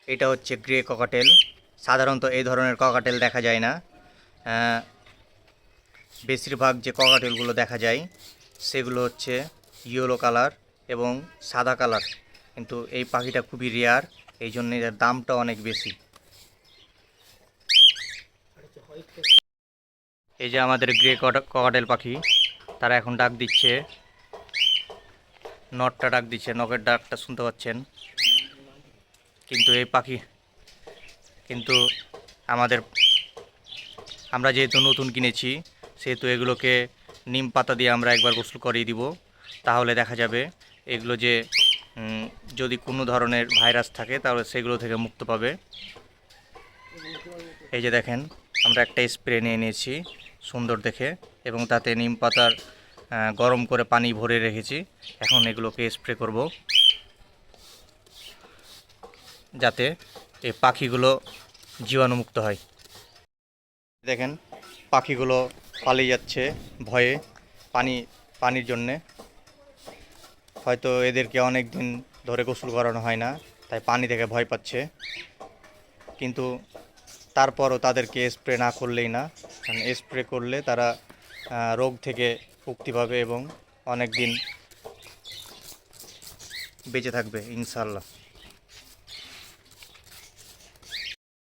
এটা হচ্ছে grey cockatiel. সাধারণত এই ধরনের ককাটেল দেখা যায় না। বেশিরভাগ যে ককাটেলগুলো দেখা যায় সেগুলো হচ্ছে ইয়েলো কালার এবং সাদা কালার, কিন্তু এই পাখিটা খুবই রেয়ার, এই জন্য এর দামটা অনেক বেশি। এই যে আমাদের গ্রে ককাটেল পাখি, তারা এখন ডাক দিচ্ছে, নটটা ডাক দিচ্ছে, নখের ডাকটা শুনতে পাচ্ছেন। কিন্তু এই পাখি কিন্তু আমাদের আমরা যেহেতু নতুন কিনেছি, সেহেতু এগুলোকে নিম পাতা দিয়ে আমরা একবার গোসল করিয়ে দিব, তাহলে দেখা যাবে এগুলো যে যদি কোনো ধরনের ভাইরাস থাকে তাহলে সেগুলো থেকে মুক্ত পাবে। এই যে দেখেন, আমরা একটা স্প্রে নিয়ে নিয়েছি সুন্দর দেখে, এবং তাতে নিম পাতার গরম করে পানি ভরে রেখেছি। এখন এগুলোকে স্প্রে করব যাতে এই পাখিগুলো জীবাণুমুক্ত হয়। দেখেন, পাখিগুলো পালিয়ে যাচ্ছে ভয়ে, পানির জন্যে। হয়তো এদেরকে অনেক দিন ধরে গোসল করানো হয় না, তাই পানি থেকে ভয় পাচ্ছে। কিন্তু তারপরও তাদেরকে স্প্রে না করলেই না, কারণ স্প্রে করলে তারা রোগ থেকে মুক্তি পাবে এবং অনেক দিন বেঁচে থাকবে ইনশাল্লাহ।